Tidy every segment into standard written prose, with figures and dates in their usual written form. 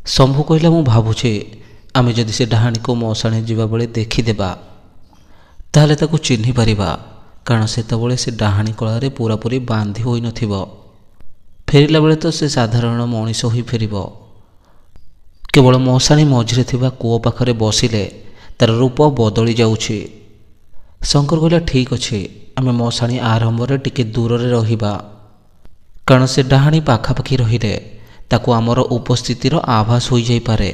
ଶମ୍ଭୁ କହିଲା, ମୁଁ ଭାବୁଛି ଆମେ ଯଦି ସେ ଡାହାଣୀକୁ ମଶାଣି ଯିବାବେଳେ ଦେଖିଦେବା ତାହେଲେ ତାକୁ ଚିହ୍ନି ପାରିବା, କାରଣ ସେତେବେଳେ ସେ ଡାହାଣୀ କଳାରେ ପୁରାପୁରି ବାନ୍ଧି ହୋଇନଥିବ। ଫେରିଲା ବେଳେ ତ ସେ ସାଧାରଣ ମଣିଷ ହୋଇ ଫେରିବ। କେବଳ ମଶାଣି ମଝିରେ ଥିବା କୂଅ ପାଖରେ ବସିଲେ ତାର ରୂପ ବଦଳି ଯାଉଛି। ଶଙ୍କର କହିଲା, ଠିକ୍ ଅଛି, ଆମେ ମଶାଣି ଆରମ୍ଭରେ ଟିକେ ଦୂରରେ ରହିବା, କାରଣ ସେ ଡାହାଣୀ ପାଖାପାଖି ରହିଲେ ତାକୁ ଆମର ଉପସ୍ଥିତିର ଆଭାସ ହୋଇଯାଇପାରେ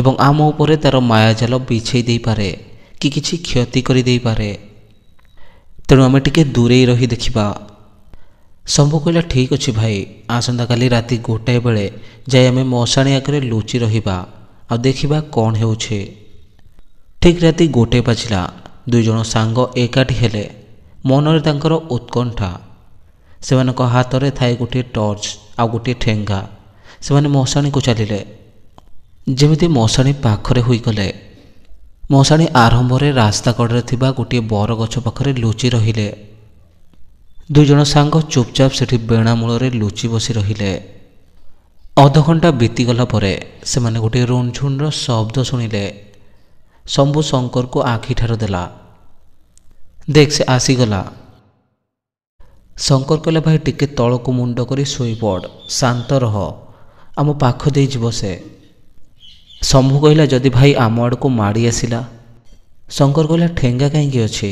ଏବଂ ଆମ ଉପରେ ତାର ମାୟାଜାଲ ବିଛେଇ ଦେଇପାରେ କି କିଛି କ୍ଷତି କରିଦେଇପାରେ। ତେଣୁ ଆମେ ଟିକେ ଦୂରେଇ ରହି ଦେଖିବା। ଶମ୍ଭୁ କହିଲା, ଠିକ୍ ଅଛି ଭାଇ, ଆସନ୍ତାକାଲି ରାତି 1 ବେଳେ ଯାଇ ଆମେ ମଶାଣି ଆଗରେ ଲୁଚି ରହିବା ଆଉ ଦେଖିବା କ'ଣ ହେଉଛି। ଠିକ୍ ରାତି 1 ବାଜିଲା। ଦୁଇଜଣ ସାଙ୍ଗ ଏକାଠି ହେଲେ। ମନରେ ତାଙ୍କର ଉତ୍କଣ୍ଠା। ସେମାନଙ୍କ ହାତରେ ଥାଏ ଗୋଟିଏ ଟର୍ଚ୍ଚ ଆଉ ଗୋଟିଏ ଠେଙ୍ଗା। ସେମାନେ ମଶାଣିକୁ ଚାଲିଲେ। ଯେମିତି ମଶାଣି ପାଖରେ ହୋଇଗଲେ, ମଶାଣି ଆରମ୍ଭରେ ରାସ୍ତା କଡ଼ରେ ଥିବା ଗୋଟିଏ ବରଗଛ ପାଖରେ ଲୁଚି ରହିଲେ। ଦୁଇଜଣ ସାଙ୍ଗ ଚୁପଚାପ ସେଠି ବେଣା ମୂଳରେ ଲୁଚି ବସି ରହିଲେ। ଅଧଘଣ୍ଟା ବିତିଗଲା ପରେ ସେମାନେ ଗୋଟିଏ ରୁଣଝୁଣର ଶବ୍ଦ ଶୁଣିଲେ। ଶମ୍ଭୁ ଶଙ୍କରକୁ ଆଖିଠାର ଦେଲା। ଦେଖ, ସେ ଆସିଗଲା। ଶଙ୍କର କହିଲା, ଭାଇ ଟିକେ ତଳକୁ ମୁଣ୍ଡ କରି ଶୋଇପଡ଼, ଶାନ୍ତ ରହ, ଆମ ପାଖ ଦେଇ ଯିବ ସେ। ଶମ୍ଭୁ କହିଲା, ଯଦି ଭାଇ ଆମ ଆଡ଼କୁ ମାଡ଼ି ଆସିଲା? ଶଙ୍କର କହିଲା, ଠେଙ୍ଗା କାହିଁକି ଅଛି?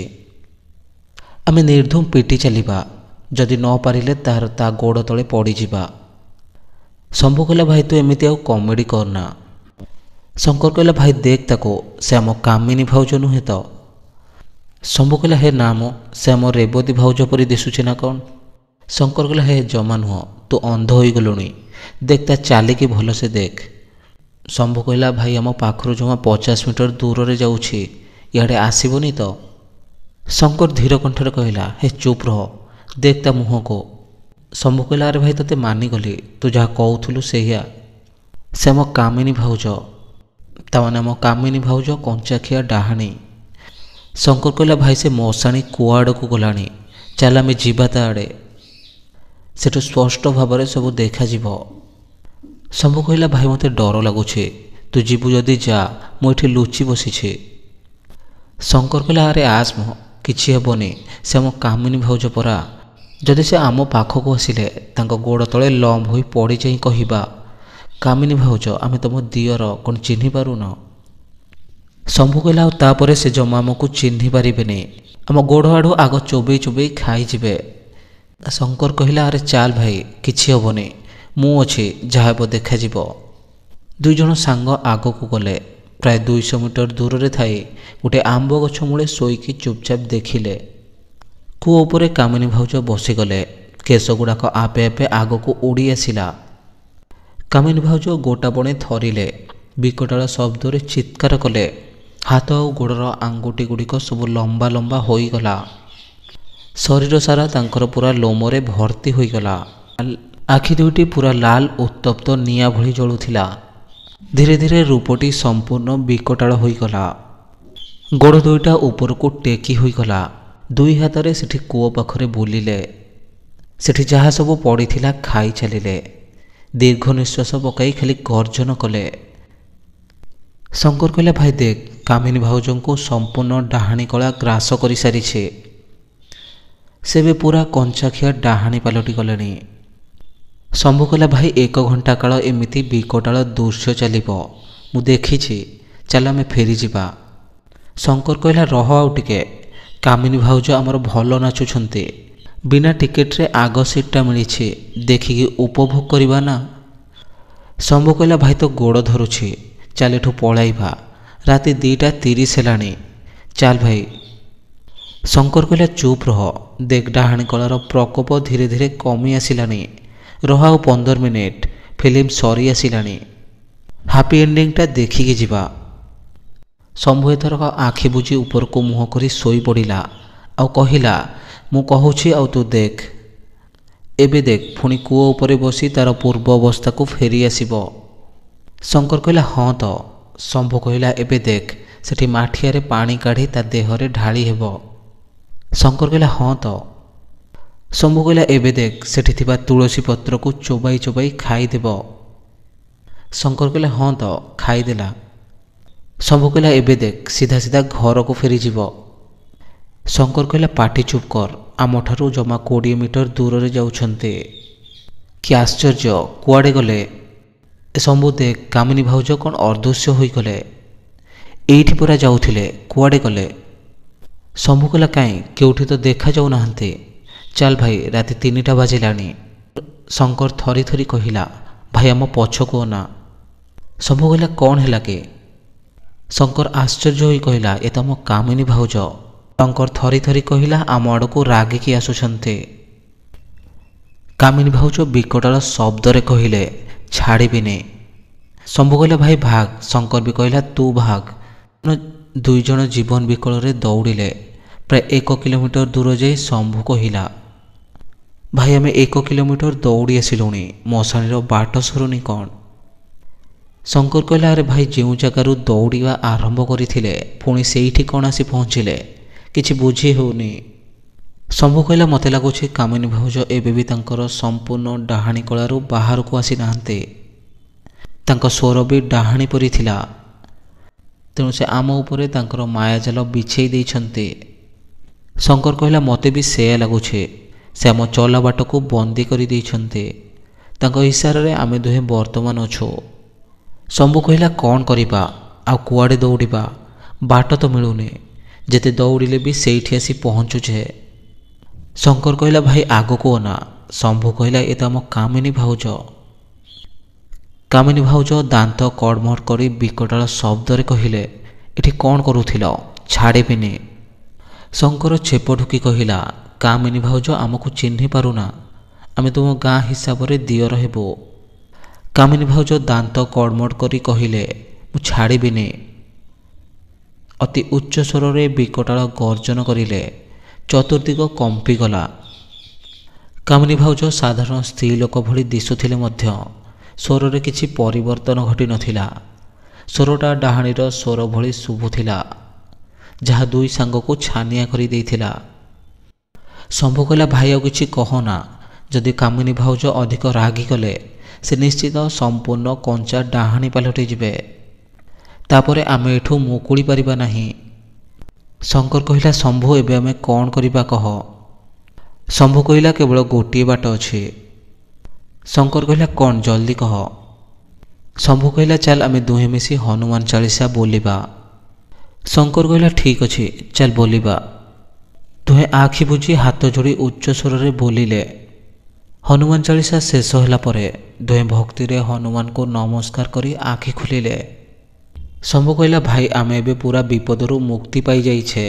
ଆମେ ନିର୍ଦ୍ଧୁମ ପିଟି ଚାଲିବା, ଯଦି ନ ପାରିଲେ ତାହାର ତା ଗୋଡ଼ ତଳେ ପଡ଼ିଯିବା। ଶମ୍ଭୁ କହିଲା, ଭାଇ ତୁ ଏମିତି ଆଉ କମେଡ଼ି କରନା। ଶଙ୍କର କହିଲା, ଭାଇ ଦେଖ ତାକୁ, ସେ ଆମ କାମିନୀ ଭାଉଜ ନୁହେଁ ତ? ଶମ୍ଭୁ କହିଲା, ହେ ନା ମ, ସେ ଆମ ରେବତୀ ଭାଉଜ ପରି ଦିଶୁଛି ନା କ'ଣ? ଶଙ୍କର କହିଲା, ହେ ଜମା ନୁହଁ, ତୁ ଅନ୍ଧ ହୋଇଗଲୁଣି, ଦେଖ ତା ଚାଲିକି ଭଲସେ ଦେଖ। ଶମ୍ଭୁ କହିଲା, ଭାଇ ଆମ ପାଖରୁ ଜମା 50 ମିଟର ଦୂରରେ ଯାଉଛି, ଇଆଡ଼େ ଆସିବନି ତ? ଶଙ୍କର ଧୀର କଣ୍ଠରେ କହିଲା, ହେ ଚୁପ୍ ରହ, ଦେଖ ତା ମୁହଁକୁ। ଶମ୍ଭୁ କହିଲା, ଆରେ ଭାଇ ତତେ ମାନିଗଲି, ତୁ ଯାହା କହୁଥିଲୁ ସେଇଆ। ସେ ଆମ କାମିନୀ ଭାଉଜ। ତାମାନେ ଆମ କାମିନୀ ଭାଉଜ କଞ୍ଚାଖିଆ ଡାହାଣୀ। ଶଙ୍କର କହିଲା, ଭାଇ ସେ ମଶାଣି କୁଆଡ଼କୁ ଗଲାଣି, ଚାଲ ଆମେ ଯିବା ତା ଆଡ଼େ, ସେଠୁ ସ୍ପଷ୍ଟ ଭାବରେ ସବୁ ଦେଖାଯିବ। ଶମ୍ଭୁ କହିଲା, ଭାଇ ମୋତେ ଡର ଲାଗୁଛି, ତୁ ଯିବୁ ଯଦି ଯା, ମୁଁ ଏଠି ଲୁଚି ବସିଛି। ଶଙ୍କର କହିଲା, ଆରେ ଆସ ମ, କିଛି ହେବନି, ସେ ଆମ କାମିନୀ ଭାଉଜ ପରା। ଯଦି ସେ ଆମ ପାଖକୁ ଆସିଲେ ତାଙ୍କ ଗୋଡ଼ ତଳେ ଲମ୍ବ ହୋଇ ପଡ଼ିଯାଇ କହିବା, କାମିନୀ ଭାଉଜ ଆମେ ତୁମ ଦିଅର, କ'ଣ ଚିହ୍ନି ପାରୁନ? ଶମ୍ଭୁ କହିଲା, ଆଉ ତାପରେ ସେ ଜମା ଆମକୁ ଚିହ୍ନି ପାରିବେନି, ଆମ ଗୋଡ଼ ଆଡ଼ୁ ଆଗ ଚୋବେଇ ଚୋବେଇ ଖାଇଯିବେ। ଶଙ୍କର କହିଲା, ଆରେ ଚାଲ ଭାଇ, କିଛି ହେବନି, ମୁଁ ଅଛି, ଯାହା ହେବ ଦେଖାଯିବ। ଦୁଇଜଣ ସାଙ୍ଗ ଆଗକୁ ଗଲେ। ପ୍ରାୟ 200 ମିଟର ଦୂରରେ ଥାଇ ଗୋଟିଏ ଆମ୍ବ ଗଛ ମୂଳେ ଶୋଇକି ଚୁପଚାପ ଦେଖିଲେ। କୂଅ ଉପରେ କାମିନୀ ଭାଉଜ ବସିଗଲେ। କେଶଗୁଡ଼ାକ ଆପେ ଆପେ ଆଗକୁ ଉଡ଼ି ଆସିଲା। କାମିନୀ ଭାଉଜ ଗୋଟା ବଣେ ଥରିଲେ, ବିକଟାଳ ଶବ୍ଦରେ ଚିତ୍କାର କଲେ। ହାତ ଆଉ ଗୋଡ଼ର ଆଙ୍ଗୁଠି ଗୁଡ଼ିକ ସବୁ ଲମ୍ବା ଲମ୍ବା ହୋଇଗଲା। ଶରୀର ସାରା ତାଙ୍କର ପୁରା ଲୋମରେ ଭର୍ତ୍ତି ହୋଇଗଲା। ଆଖି ଦୁଇଟି ପୁରା ଲାଲ ଉତ୍ତପ୍ତ ନିଆଁ ଭଳି ଜଳୁଥିଲା। ଧୀରେ ଧୀରେ ରୂପଟି ସମ୍ପୂର୍ଣ୍ଣ ବିକଟାଳ ହୋଇଗଲା। ଗୋଡ଼ ଦୁଇଟା ଉପରକୁ ଟେକି ହୋଇଗଲା। ଦୁଇ ହାତରେ ସେଠି କୂଅ ପାଖରେ ବୁଲିଲେ। ସେଠି ଯାହା ସବୁ ପଡ଼ିଥିଲା ଖାଇ ଚାଲିଲେ। ଦୀର୍ଘ ନିଶ୍ୱାସ ପକାଇ ଖାଲି ଗର୍ଜନ କଲେ। ଶଙ୍କର କହିଲା, ଭାଇ ଦେଖ, କାମିନୀ ଭାଉଜଙ୍କୁ ସମ୍ପୂର୍ଣ୍ଣ ଡାହାଣୀ କଳା ଗ୍ରାସ କରିସାରିଛି। ସେ ବି ପୁରା କଞ୍ଚାଖିଆ ଡାହାଣୀ ପାଲଟି ଗଲେଣି। ଶମ୍ଭୁ କହିଲା, ଭାଇ 1 ଘଣ୍ଟା କାଳ ଏମିତି ବିକଟାଳ ଦୃଶ୍ୟ ଚାଲିବ, ମୁଁ ଦେଖିଛି, ଚାଲ ଆମେ ଫେରିଯିବା। ଶଙ୍କର କହିଲା, ରହ ଆଉ ଟିକେ, କାମିନୀ ଭାଉଜ ଆମର ଭଲ ନାଚୁଛନ୍ତି, ବିନା ଟିକେଟରେ ଆଗ ସିଟ୍ଟା ମିଳିଛି, ଦେଖିକି ଉପଭୋଗ କରିବା ନା। ଶମ୍ଭୁ କହିଲା, ଭାଇ ତ ଗୋଡ଼ ଧରୁଛି, ଚାଲ ଏଠୁ ପଳାଇବା, ରାତି 2:30 ହେଲାଣି, ଚାଲ ଭାଇ। ଶଙ୍କର କହିଲା, ଚୁପ୍ ରହ, ଦେଖ ଡାହାଣୀ କଳାର ପ୍ରକୋପ ଧୀରେ ଧୀରେ କମି ଆସିଲାଣି, ରହ ଆଉ 15 ମିନିଟ୍, ଫିଲ୍ମ ସରି ଆସିଲାଣି, ହାପି ଏଣ୍ଡିଂଟା ଦେଖିକି ଯିବା। ଶମ୍ଭୁ ଏଥରକ ଆଖି ବୁଜି ଉପରକୁ ମୁହଁ କରି ଶୋଇପଡ଼ିଲା ଆଉ କହିଲା, ମୁଁ କହୁଛି ଆଉ ତୁ ଦେଖ, ଏବେ ଦେଖ, ପୁଣି କୂଅ ଉପରେ ବସି ତାର ପୂର୍ବ ଅବସ୍ଥାକୁ ଫେରି ଆସିବ। ଶଙ୍କର କହିଲା, ହଁ ତ। ଶମ୍ଭୁ କହିଲା, ଏବେ ଦେଖ, ସେଠି ମାଠିଆରେ ପାଣି କାଢ଼ି ତା ଦେହରେ ଢାଳି ହେବ। ଶଙ୍କର କହିଲା, ହଁ ତ। ଶମ୍ଭୁ କହିଲା, ଏବେ ଦେଖ, ସେଠି ଥିବା ତୁଳସୀ ପତ୍ରକୁ ଚୋବାଇ ଚୋବାଇ ଖାଇଦେବ। ଶଙ୍କର କହିଲା ହଁ ତ ଖାଇଦେଲା। ଶମ୍ଭୁ କହିଲା ଏବେ ଦେଖ ସିଧା ସିଧା ଘରକୁ ଫେରିଯିବ। ଶଙ୍କର କହିଲା ପାଟି ଚୁପ୍ କର, ଆମଠାରୁ ଜମା 20 ମିଟର ଦୂରରେ ଯାଉଛନ୍ତି। କି ଆଶ୍ଚର୍ଯ୍ୟ, କୁଆଡ଼େ ଗଲେ? ଶମ୍ଭୁ ଦେଖ କାମିନୀ ଭାଉଜ କ'ଣ ଅଦୃଶ୍ୟ ହୋଇଗଲେ? ଏଇଠି ପୁରା ଯାଉଥିଲେ, କୁଆଡ଼େ ଗଲେ? ଶମ୍ଭୁ କହିଲା କାହିଁ, କେଉଁଠି ତ ଦେଖାଯାଉନାହାନ୍ତି। ଚାଲ ଭାଇ, ରାତି 3ଟା ବାଜିଲାଣି। ଶଙ୍କର ଥରି ଥରି କହିଲା ଭାଇ ଆମ ପଛକୁ ଅନା। ଶମ୍ଭୁ କହିଲା କ'ଣ ହେଲା କି? ଶଙ୍କର ଆଶ୍ଚର୍ଯ୍ୟ ହୋଇ କହିଲା ଏ ତ ଆମ କାମିନୀ ଭାଉଜ। ଶଙ୍କର ଥରି ଥରି କହିଲା ଆମ ଆଡ଼କୁ ରାଗିକି ଆସୁଛନ୍ତି। କାମିନୀ ଭାଉଜ ବିକଟାଳ ଶବ୍ଦରେ କହିଲେ ଛାଡ଼ିବିନି। ଶମ୍ଭୁ କହିଲା ଭାଇ ଭାଗ। ଶଙ୍କର ବି କହିଲା ତୁ ଭାଗ। ଦୁଇଜଣ ଜୀବନ ବିକଳରେ ଦୌଡ଼ିଲେ। ପ୍ରାୟ 1 କିଲୋମିଟର ଦୂର ଯାଇ ଶମ୍ଭୁ କହିଲା ଭାଇ ଆମେ 1 କିଲୋମିଟର ଦୌଡ଼ି ଆସିଲୁଣି, ମଶାଣିର ବାଟ ସରୁନି କ'ଣ? ଶଙ୍କର କହିଲା ଆରେ ଭାଇ ଯେଉଁ ଜାଗାରୁ ଦୌଡ଼ିବା ଆରମ୍ଭ କରିଥିଲେ ପୁଣି ସେଇଠି କ'ଣ ଆସି ପହଞ୍ଚିଲେ, କିଛି ବୁଝି ହେଉନି। ଶମ୍ଭୁ କହିଲା ମୋତେ ଲାଗୁଛି କାମିନୀ ଭାଉଜ ଏବେ ବି ତାଙ୍କର ସମ୍ପୂର୍ଣ୍ଣ ଡାହାଣୀ କଳାରୁ ବାହାରକୁ ଆସିନାହାନ୍ତି। ତାଙ୍କ ସ୍ୱର ବି ଡାହାଣୀ ପରି ଥିଲା, ତେଣୁ ସେ ଆମ ଉପରେ ତାଙ୍କର ମାୟାଜାଲ ବିଛେଇ ଦେଇଛନ୍ତି। ଶଙ୍କର କହିଲା ମୋତେ ବି ସେୟା ଲାଗୁଛି, ସେ ଆମ ଚଲା ବାଟକୁ ବନ୍ଦୀ କରିଦେଇଛନ୍ତି। ତାଙ୍କ ଇସାରାରେ ଆମେ ଦୁହେଁ ବର୍ତ୍ତମାନ ଅଛୁ। ଶମ୍ଭୁ କହିଲା କ'ଣ କରିବା, ଆଉ କୁଆଡ଼େ ଦୌଡ଼ିବା, ବାଟ ତ ମିଳୁନି, ଯେତେ ଦୌଡ଼ିଲେ ବି ସେଇଠି ଆସି ପହଞ୍ଚୁଛେ। ଶଙ୍କର କହିଲା ଭାଇ ଆଗକୁ ଅନା। ଶମ୍ଭୁ କହିଲା ଏ ତ ଆମ କାମିନୀ ଭାଉଜ। କାମିନୀ ଭାଉଜ ଦାନ୍ତ କଡ଼ମଡ଼ କରି ବିକଟାଳ ଶବ୍ଦରେ କହିଲେ ଏଠି କ'ଣ କରୁଥିଲ, ଛାଡ଼ିବିନି। ଶଙ୍କର ଛେପ ଢୁକି କହିଲା କାମିନୀ ଭାଉଜ ଆମକୁ ଚିହ୍ନି ପାରୁନା, ଆମେ ତୁମ ଗାଁ ହିସାବରେ ଦିଅର ହେବୁ। କାମିନୀ ଭାଉଜ ଦାନ୍ତ କଡ଼ମଡ଼ କରି କହିଲେ ମୁଁ ଛାଡ଼ିବିନି। ଅତି ଉଚ୍ଚ ସ୍ୱରରେ ବିକଟାଳ ଗର୍ଜନ କରିଲେ, ଚତୁର୍ଦିଗ କମ୍ପିଗଲା। କାମିନୀ ଭାଉଜ ସାଧାରଣ ସ୍ତ୍ରୀ ଲୋକ ଭଳି ଦିଶୁଥିଲେ ମଧ୍ୟ ସ୍ୱରରେ କିଛି ପରିବର୍ତ୍ତନ ଘଟିନଥିଲା। ସ୍ୱରଟା ଡାହାଣୀର ସ୍ୱର ଭଳି ଶୁଭୁଥିଲା, ଯାହା ଦୁଇ ସାଙ୍ଗକୁ ଛାନିଆ କରିଦେଇଥିଲା। ଶମ୍ଭୁ କହିଲା ଭାଇ ଆଉ କିଛି କହନା, ଯଦି କାମିନୀ ଭାଉଜ ଅଧିକ ରାଗିଗଲେ ସେ ନିଶ୍ଚିତ ସମ୍ପୂର୍ଣ୍ଣ କଞ୍ଚା ଡାହାଣୀ ପାଲଟି ଯିବେ, ତାପରେ ଆମେ ଏଠୁ ମୁକୁଳି ପାରିବା ନାହିଁ। ଶଙ୍କର କହିଲା ଶମ୍ଭୁ ଏବେ ଆମେ କ'ଣ କରିବା କହ? ଶମ୍ଭୁ କହିଲା କେବଳ ଗୋଟିଏ ବାଟ ଅଛି। ଶଙ୍କର କହିଲା କ'ଣ, ଜଲ୍ଦି କହ। ଶମ୍ଭୁ କହିଲା ଚାଲ ଆମେ ଦୁହେଁ ମିଶି ହନୁମାନ ଚାଳିଶା ବୋଲିବା। ଶଙ୍କର କହିଲା ଠିକ୍ ଅଛି, ଚାଲ ବୋଲିବା। ଦୁହେଁ ଆଖି ବୁଜି ହାତ ଯୋଡ଼ି ଉଚ୍ଚ ସ୍ୱରରେ ବୋଲିଲେ। ହନୁମାନ ଚାଳିଶା ଶେଷ ହେଲା ପରେ ଦୁହେଁ ଭକ୍ତିରେ ହନୁମାନଙ୍କୁ ନମସ୍କାର କରି ଆଖି ଖୋଲିଲେ। ଶମ୍ଭୁ କହିଲା ଭାଇ ଆମେ ଏବେ ପୁରା ବିପଦରୁ ମୁକ୍ତି ପାଇଯାଇଛେ।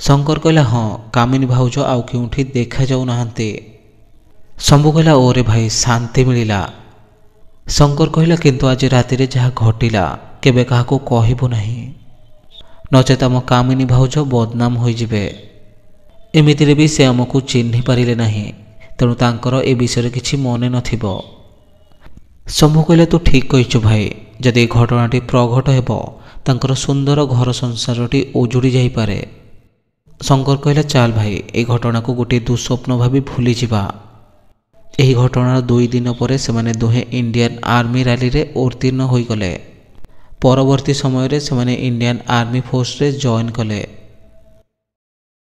ଶଙ୍କର କହିଲା ହଁ, କାମିନୀ ଭାଉଜ ଆଉ କେଉଁଠି ଦେଖାଯାଉନାହାନ୍ତି। ଶମ୍ଭୁ କହିଲା ଓରେ ଭାଇ ଶାନ୍ତି ମିଳିଲା। ଶଙ୍କର କହିଲା କିନ୍ତୁ ଆଜି ରାତିରେ ଯାହା ଘଟିଲା କେବେ କାହାକୁ କହିବୁ ନାହିଁ, ନଚେତ ଆମ କାମିନୀ ଭାଉଜ ବଦନାମ ହୋଇଯିବେ। ଏମିତିରେ ବି ସେ ଆମକୁ ଚିହ୍ନି ପାରିଲେ ନାହିଁ, ତେଣୁ ତାଙ୍କର ଏ ବିଷୟରେ କିଛି ମନେ ନଥିବ। ଶମ୍ଭୁ କହିଲା ତୁ ଠିକ୍ କହିଛୁ ଭାଇ, ଯଦି ଏ ଘଟଣାଟି ପ୍ରଘଟ ହେବ ତାଙ୍କର ସୁନ୍ଦର ଘର ସଂସାରଟି ଉଜୁଡ଼ି ଯାଇପାରେ। ଶଙ୍କର କହିଲା ଚାଲ ଭାଇ ଏ ଘଟଣାକୁ ଗୋଟିଏ ଦୁଃସ୍ୱପ୍ନ ଭାବି ଭୁଲିଯିବା। ଏହି ଘଟଣାର 2 ଦିନ ପରେ ସେମାନେ ଦୁହେଁ ଇଣ୍ଡିଆନ ଆର୍ମି ରାଲିରେ ଉତ୍ତୀର୍ଣ୍ଣ ହୋଇଗଲେ। ପରବର୍ତ୍ତୀ ସମୟରେ ସେମାନେ ଇଣ୍ଡିଆନ ଆର୍ମି ଫୋର୍ସରେ ଜଏନ୍ କଲେ।